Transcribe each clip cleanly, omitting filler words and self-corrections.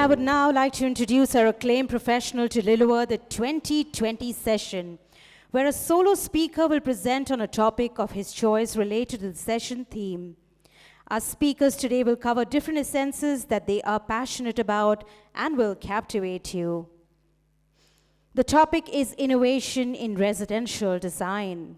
I would now like to introduce our acclaimed professional to deliver the 2020 session, where a solo speaker will present on a topic of his choice related to the session theme. Our speakers today will cover different essences that they are passionate about and will captivate you. The topic is innovation in residential design.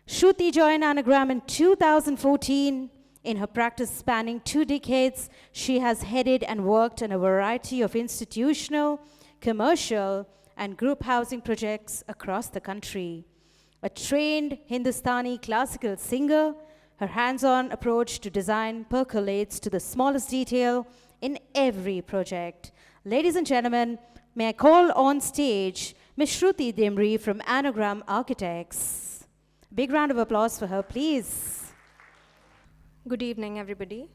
Shruti joined Anagram in 2014. In her practice spanning 2 decades, she has headed and worked on a variety of institutional, commercial, and group housing projects across the country. A trained Hindustani classical singer, her hands-on approach to design percolates to the smallest detail in every project. Ladies and gentlemen, may I call on stage Ms. Shruti Dimri from Anagram Architects. Big round of applause for her, please. Good evening, everybody.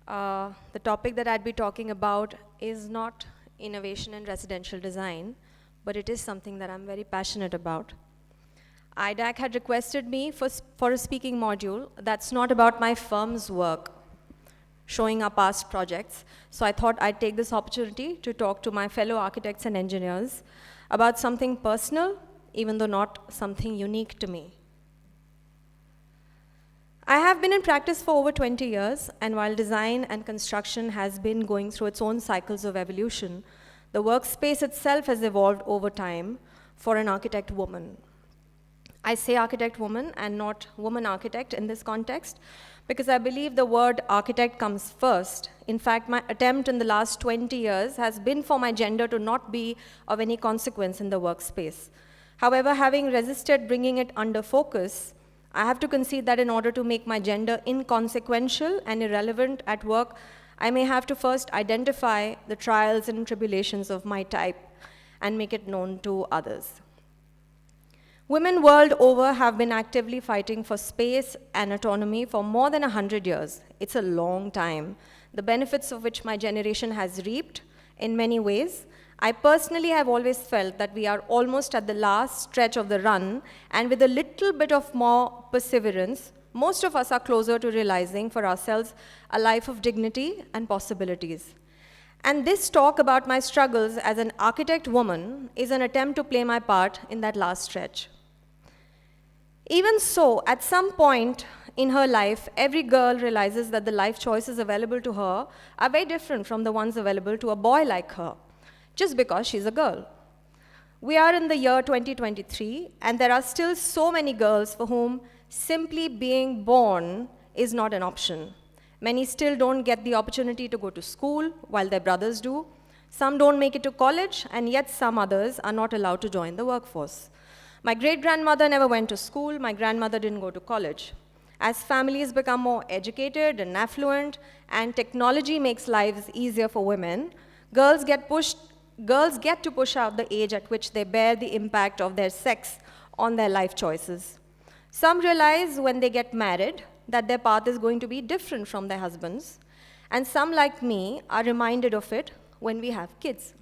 The topic that I'd be talking about is not innovation in residential design, but it is something that I'm very passionate about. IDAC had requested me for a speaking module that's not about my firm's work, showing our past projects. So I thought I'd take this opportunity to talk to my fellow architects and engineers about something personal, even though not something unique to me. I have been in practice for over 20 years, and while design and construction has been going through its own cycles of evolution, the workspace itself has evolved over time for an architect woman. I say architect woman and not woman architect in this context because I believe the word architect comes first. In fact, my attempt in the last 20 years has been for my gender to not be of any consequence in the workspace. However, having resisted bringing it under focus, I have to concede that in order to make my gender inconsequential and irrelevant at work, I may have to first identify the trials and tribulations of my type and make it known to others. Women world over have been actively fighting for space and autonomy for more than 100 years. It's a long time, the benefits of which my generation has reaped in many ways. I personally have always felt that we are almost at the last stretch of the run, and with a little bit of more perseverance, most of us are closer to realizing for ourselves a life of dignity and possibilities. And this talk about my struggles as an architect woman is an attempt to play my part in that last stretch. Even so, at some point in her life, every girl realizes that the life choices available to her are very different from the ones available to a boy like her, just because she's a girl. We are in the year 2023, and there are still so many girls for whom simply being born is not an option. Many still don't get the opportunity to go to school, while their brothers do. Some don't make it to college, and yet some others are not allowed to join the workforce. My great-grandmother never went to school. My grandmother didn't go to college. As families become more educated and affluent, and technology makes lives easier for women, girls get to push out the age at which they bear the impact of their sex on their life choices. Some realize when they get married that their path is going to be different from their husbands, and some, like me, are reminded of it when we have kids.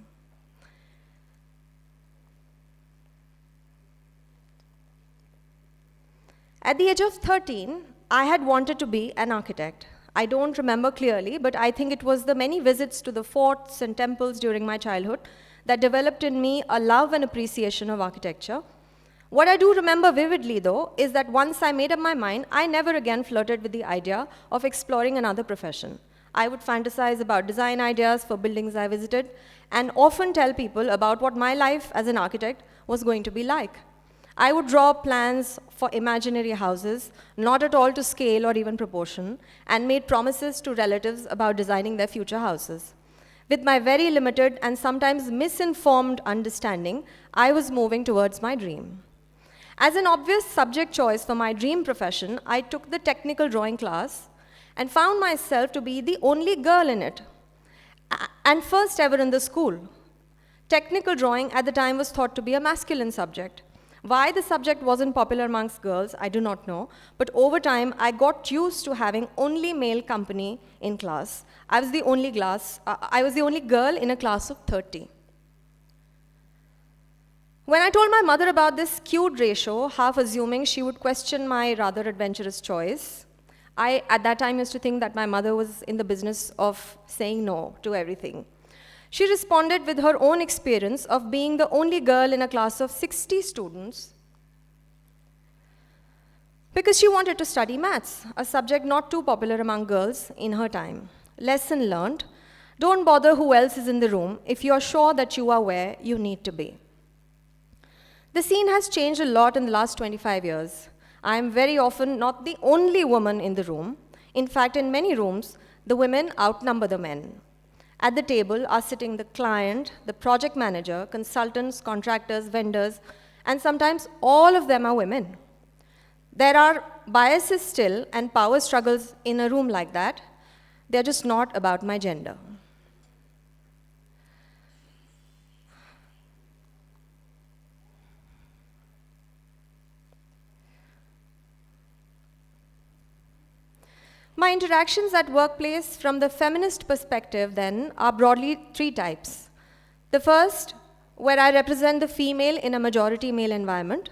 At the age of 13, I had wanted to be an architect. I don't remember clearly, but I think it was the many visits to the forts and temples during my childhood that developed in me a love and appreciation of architecture. What I do remember vividly, though, is that once I made up my mind, I never again flirted with the idea of exploring another profession. I would fantasize about design ideas for buildings I visited and often tell people about what my life as an architect was going to be like. I would draw plans for imaginary houses, not at all to scale or even proportion, and made promises to relatives about designing their future houses. With my very limited and sometimes misinformed understanding, I was moving towards my dream. As an obvious subject choice for my dream profession, I took the technical drawing class and found myself to be the only girl in it, and first ever in the school. Technical drawing at the time was thought to be a masculine subject. Why the subject wasn't popular amongst girls, I do not know, but over time, I got used to having only male company in class. I was the only girl in a class of 30. When I told my mother about this skewed ratio, half assuming she would question my rather adventurous choice, I, at that time, used to think that my mother was in the business of saying no to everything. She responded with her own experience of being the only girl in a class of 60 students because she wanted to study maths, a subject not too popular among girls in her time. Lesson learned: don't bother who else is in the room if you are sure that you are where you need to be. The scene has changed a lot in the last 25 years. I am very often not the only woman in the room. In fact, in many rooms, the women outnumber the men. At the table are sitting the client, the project manager, consultants, contractors, vendors, and sometimes all of them are women. There are biases still and power struggles in a room like that. They're just not about my gender. My interactions at workplace from the feminist perspective then are broadly three types. The first, where I represent the female in a majority male environment.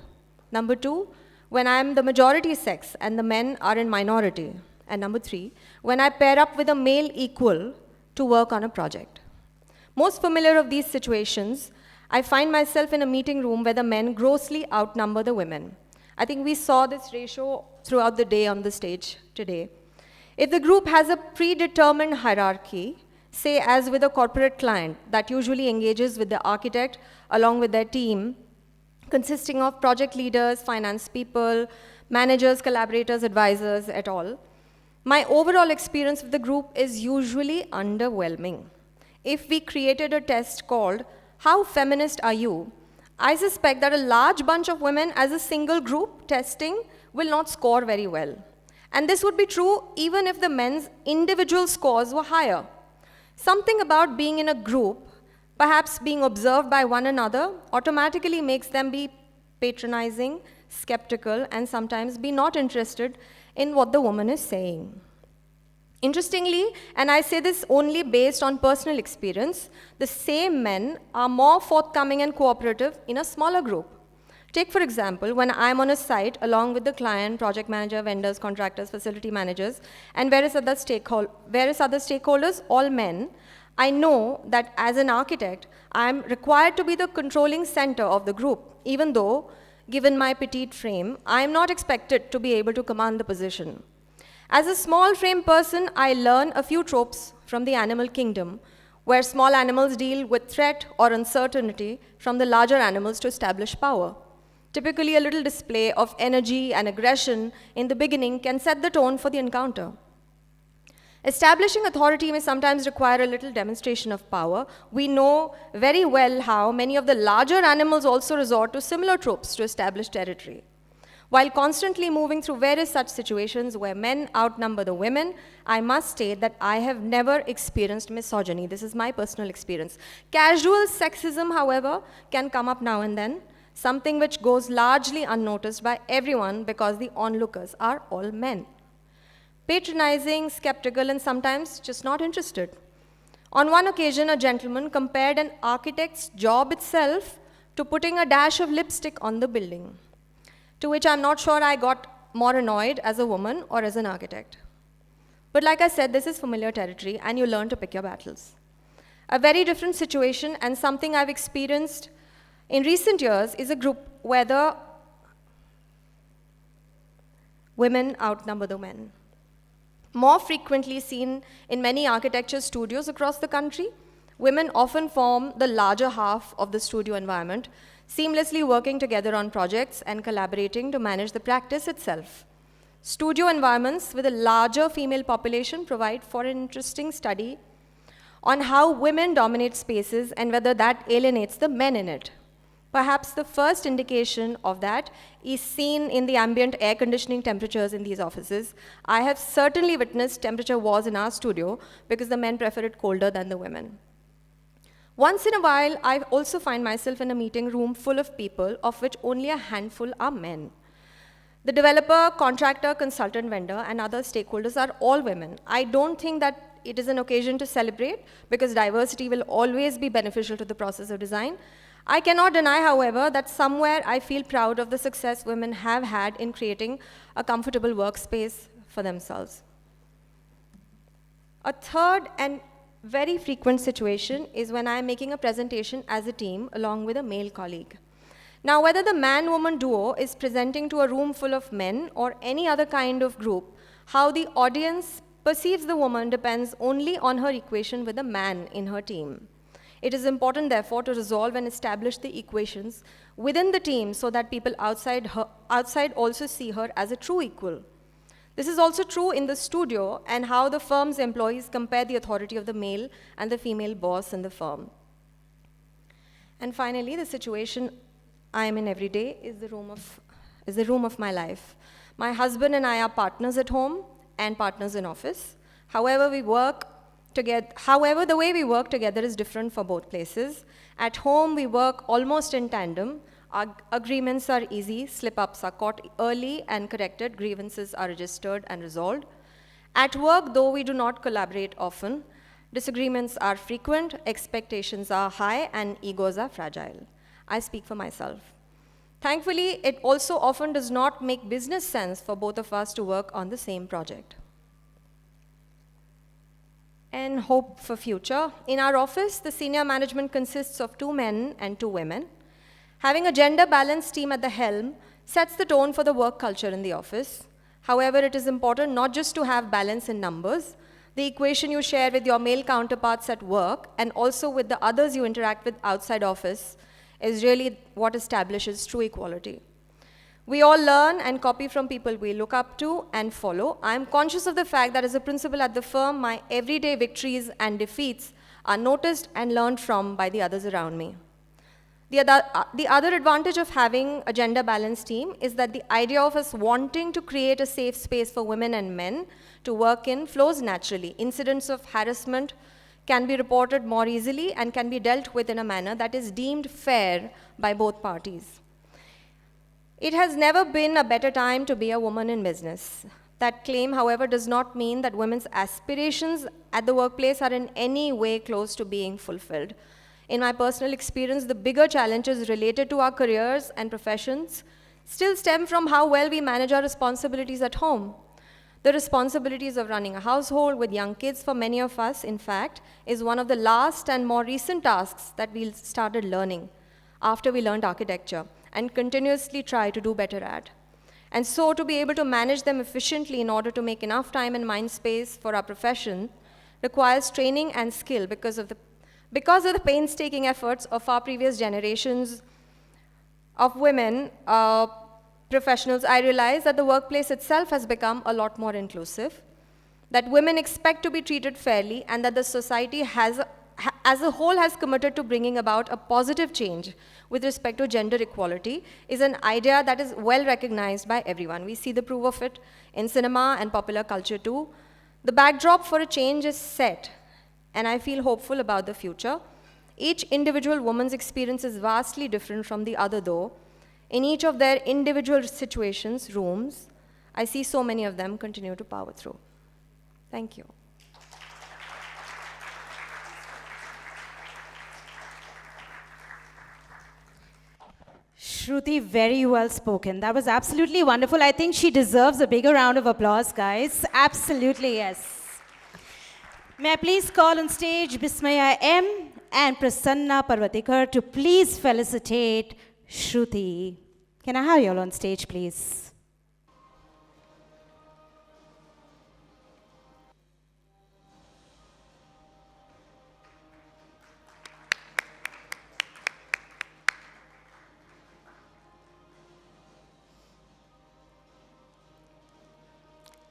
Number two, when I am the majority sex and the men are in minority. And number three, when I pair up with a male equal to work on a project. Most familiar of these situations, I find myself in a meeting room where the men grossly outnumber the women. I think we saw this ratio throughout the day on the stage today. If the group has a predetermined hierarchy, say as with a corporate client that usually engages with the architect along with their team, consisting of project leaders, finance people, managers, collaborators, advisors, et al., my overall experience with the group is usually underwhelming. If we created a test called "How Feminist Are You?", I suspect that a large bunch of women as a single group testing will not score very well. And this would be true even if the men's individual scores were higher. Something about being in a group, perhaps being observed by one another, automatically makes them be patronizing, skeptical, and sometimes be not interested in what the woman is saying. Interestingly, and I say this only based on personal experience, the same men are more forthcoming and cooperative in a smaller group. Take, for example, when I'm on a site along with the client, project manager, vendors, contractors, facility managers, and various other stakeholders, all men, I know that as an architect, I'm required to be the controlling center of the group, even though, given my petite frame, I am not expected to be able to command the position. As a small frame person, I learn a few tropes from the animal kingdom, where small animals deal with threat or uncertainty from the larger animals to establish power. Typically, a little display of energy and aggression in the beginning can set the tone for the encounter. Establishing authority may sometimes require a little demonstration of power. We know very well how many of the larger animals also resort to similar tropes to establish territory. While constantly moving through various such situations where men outnumber the women, I must state that I have never experienced misogyny. This is my personal experience. Casual sexism, however, can come up now and then, something which goes largely unnoticed by everyone because the onlookers are all men. Patronizing, skeptical, and sometimes just not interested. On one occasion, a gentleman compared an architect's job itself to putting a dash of lipstick on the building, to which I'm not sure I got more annoyed as a woman or as an architect. But like I said, this is familiar territory, and you learn to pick your battles. A very different situation, and something I've experienced in recent years, is a group where the women outnumber the men. More frequently seen in many architecture studios across the country, women often form the larger half of the studio environment, seamlessly working together on projects and collaborating to manage the practice itself. Studio environments with a larger female population provide for an interesting study on how women dominate spaces and whether that alienates the men in it. Perhaps the first indication of that is seen in the ambient air conditioning temperatures in these offices. I have certainly witnessed temperature wars in our studio because the men prefer it colder than the women. Once in a while, I also find myself in a meeting room full of people, of which only a handful are men. The developer, contractor, consultant, vendor, and other stakeholders are all women. I don't think that it is an occasion to celebrate because diversity will always be beneficial to the process of design. I cannot deny, however, that somewhere I feel proud of the success women have had in creating a comfortable workspace for themselves. A third and very frequent situation is when I am making a presentation as a team along with a male colleague. Now, whether the man-woman duo is presenting to a room full of men or any other kind of group, how the audience perceives the woman depends only on her equation with the man in her team. It is important, therefore, to resolve and establish the equations within the team so that people outside also see her as a true equal. This is also true in the studio and how the firm's employees compare the authority of the male and the female boss in the firm. And finally, the situation I am in every day is the room of my life. My husband and I are partners at home and partners in office. However, the way we work together is different for both places. At home, we work almost in tandem. Our agreements are easy, slip-ups are caught early and corrected, grievances are registered and resolved. At work, though we do not collaborate often, disagreements are frequent, expectations are high, and egos are fragile. I speak for myself. Thankfully, it also often does not make business sense for both of us to work on the same project. And hope for future. In our office, the senior management consists of 2 men and 2 women. Having a gender-balanced team at the helm sets the tone for the work culture in the office. However, it is important not just to have balance in numbers. The equation you share with your male counterparts at work and also with the others you interact with outside office is really what establishes true equality. We all learn and copy from people we look up to and follow. I am conscious of the fact that as a principal at the firm, my everyday victories and defeats are noticed and learned from by the others around me. The other advantage of having a gender-balanced team is that the idea of us wanting to create a safe space for women and men to work in flows naturally. Incidents of harassment can be reported more easily and can be dealt with in a manner that is deemed fair by both parties. It has never been a better time to be a woman in business. That claim, however, does not mean that women's aspirations at the workplace are in any way close to being fulfilled. In my personal experience, the bigger challenges related to our careers and professions still stem from how well we manage our responsibilities at home. The responsibilities of running a household with young kids for many of us, in fact, is one of the last and more recent tasks that we started learning after we learned architecture and continuously try to do better at. And so to be able to manage them efficiently in order to make enough time and mind space for our profession requires training and skill because of the painstaking efforts of our previous generations of women professionals. I realize that the workplace itself has become a lot more inclusive, that women expect to be treated fairly, and that the society as a whole has committed to bringing about a positive change with respect to gender equality is an idea that is well recognized by everyone. We see the proof of it in cinema and popular culture too. The backdrop for a change is set, and I feel hopeful about the future. Each individual woman's experience is vastly different from the other, though. In each of their individual situations, rooms, I see so many of them continue to power through. Thank you. Shruti, very well spoken. That was absolutely wonderful. I think she deserves a bigger round of applause, guys. Absolutely, yes. May I please call on stage Bismaya M. and Prasanna Parvatikar to please felicitate Shruti. Can I have you all on stage, please?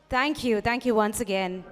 Thank you once again.